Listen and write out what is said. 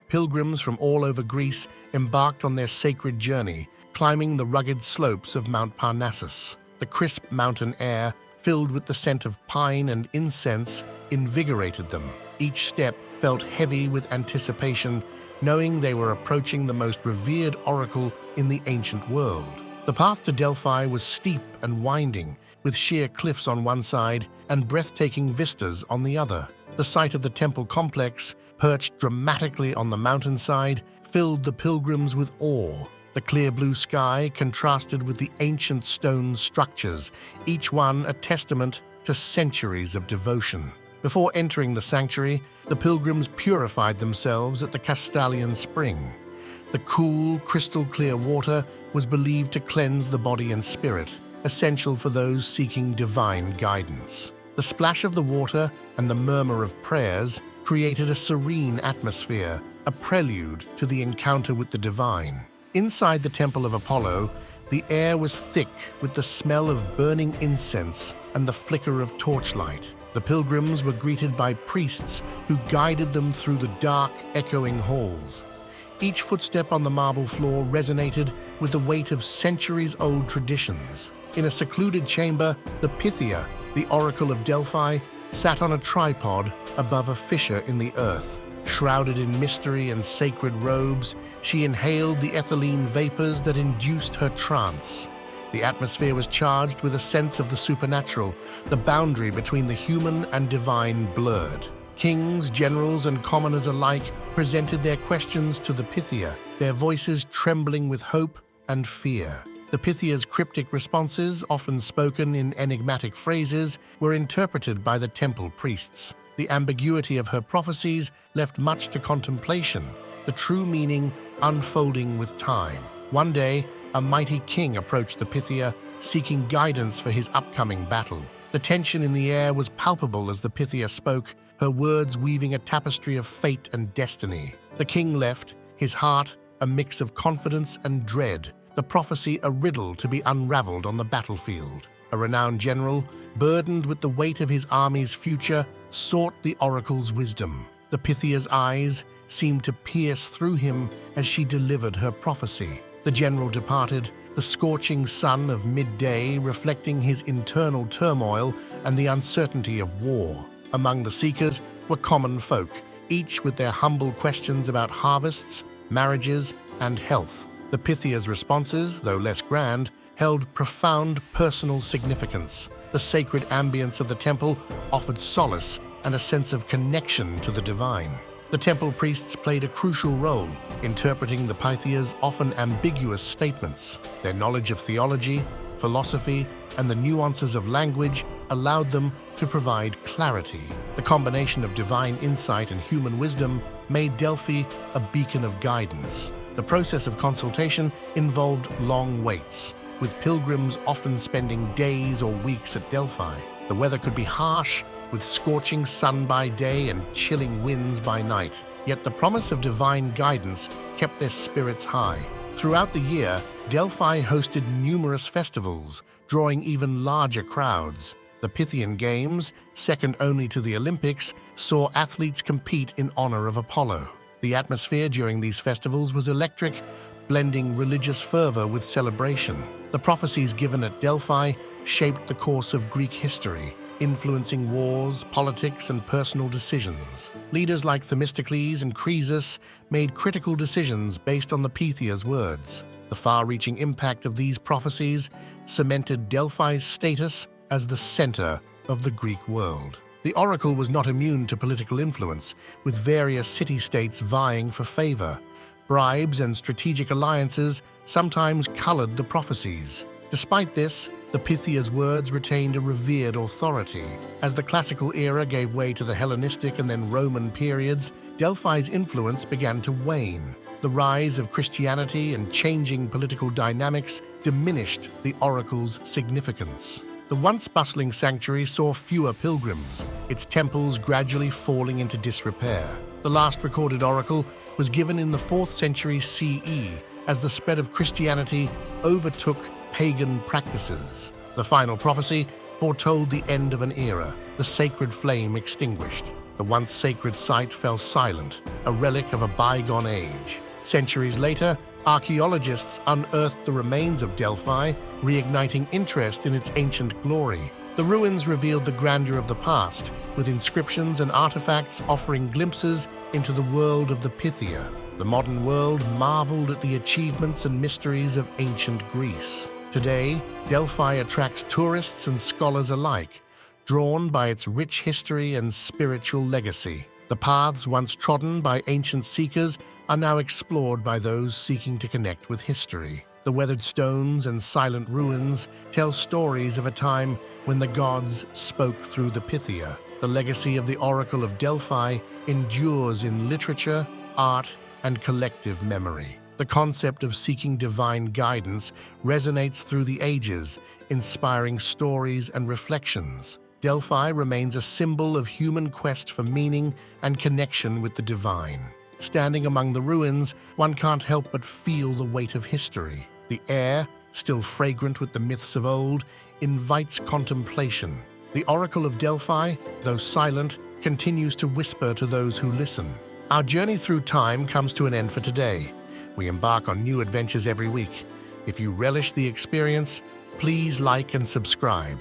pilgrims from all over Greece embarked on their sacred journey, climbing the rugged slopes of Mount Parnassus. The crisp mountain air, filled with the scent of pine and incense, invigorated them. Each step felt heavy with anticipation, knowing they were approaching the most revered oracle in the ancient world. The path to Delphi was steep and winding, with sheer cliffs on one side and breathtaking vistas on the other. The sight of the temple complex, perched dramatically on the mountainside, filled the pilgrims with awe. The clear blue sky contrasted with the ancient stone structures, each one a testament to centuries of devotion. Before entering the sanctuary, the pilgrims purified themselves at the Castalian spring. The cool, crystal-clear water was believed to cleanse the body and spirit, essential for those seeking divine guidance. The splash of the water and the murmur of prayers created a serene atmosphere, a prelude to the encounter with the divine. Inside the Temple of Apollo, the air was thick with the smell of burning incense and the flicker of torchlight. The pilgrims were greeted by priests who guided them through the dark, echoing halls. Each footstep on the marble floor resonated with the weight of centuries-old traditions. In a secluded chamber, the Pythia, the Oracle of Delphi, sat on a tripod above a fissure in the earth. Shrouded in mystery and sacred robes, she inhaled the ethylene vapors that induced her trance. The atmosphere was charged with a sense of the supernatural, the boundary between the human and divine blurred. Kings, generals, and commoners alike presented their questions to the Pythia, their voices trembling with hope and fear. The Pythia's cryptic responses, often spoken in enigmatic phrases, were interpreted by the temple priests. The ambiguity of her prophecies left much to contemplation, the true meaning unfolding with time. One day, a mighty king approached the Pythia, seeking guidance for his upcoming battle. The tension in the air was palpable as the Pythia spoke, her words weaving a tapestry of fate and destiny. The king left, his heart a mix of confidence and dread, the prophecy a riddle to be unraveled on the battlefield. A renowned general, burdened with the weight of his army's future, sought the oracle's wisdom. The Pythia's eyes seemed to pierce through him as she delivered her prophecy. The general departed, the scorching sun of midday reflecting his internal turmoil and the uncertainty of war. Among the seekers were common folk, each with their humble questions about harvests, marriages, and health. The Pythia's responses, though less grand, held profound personal significance. The sacred ambience of the temple offered solace and a sense of connection to the divine. The temple priests played a crucial role, interpreting the Pythia's often ambiguous statements. Their knowledge of theology, philosophy, and the nuances of language allowed them to provide clarity. The combination of divine insight and human wisdom made Delphi a beacon of guidance. The process of consultation involved long waits, with pilgrims often spending days or weeks at Delphi. The weather could be harsh, with scorching sun by day and chilling winds by night. Yet the promise of divine guidance kept their spirits high. Throughout the year, Delphi hosted numerous festivals, drawing even larger crowds. The Pythian Games, second only to the Olympics, saw athletes compete in honor of Apollo. The atmosphere during these festivals was electric, blending religious fervor with celebration. The prophecies given at Delphi shaped the course of Greek history, influencing wars, politics, and personal decisions. Leaders like Themistocles and Croesus made critical decisions based on the Pythia's words. The far-reaching impact of these prophecies cemented Delphi's status as the center of the Greek world. The oracle was not immune to political influence, with various city-states vying for favor. Bribes and strategic alliances sometimes colored the prophecies. Despite this, the Pythia's words retained a revered authority. As the classical era gave way to the Hellenistic and then Roman periods, Delphi's influence began to wane. The rise of Christianity and changing political dynamics diminished the oracle's significance. The once bustling sanctuary saw fewer pilgrims, its temples gradually falling into disrepair. The last recorded oracle was given in the 4th century CE as the spread of Christianity overtook pagan practices. The final prophecy foretold the end of an era, the sacred flame extinguished. The once sacred site fell silent, a relic of a bygone age. Centuries later, archaeologists unearthed the remains of Delphi, reigniting interest in its ancient glory. The ruins revealed the grandeur of the past, with inscriptions and artifacts offering glimpses into the world of the Pythia. The modern world marveled at the achievements and mysteries of ancient Greece. Today, Delphi attracts tourists and scholars alike, drawn by its rich history and spiritual legacy. The paths once trodden by ancient seekers are now explored by those seeking to connect with history. The weathered stones and silent ruins tell stories of a time when the gods spoke through the Pythia. The legacy of the Oracle of Delphi endures in literature, art, and collective memory. The concept of seeking divine guidance resonates through the ages, inspiring stories and reflections. Delphi remains a symbol of human quest for meaning and connection with the divine. Standing among the ruins, one can't help but feel the weight of history. The air, still fragrant with the myths of old, invites contemplation. The Oracle of Delphi, though silent, continues to whisper to those who listen. Our journey through time comes to an end for today. We embark on new adventures every week. If you relish the experience, please like and subscribe.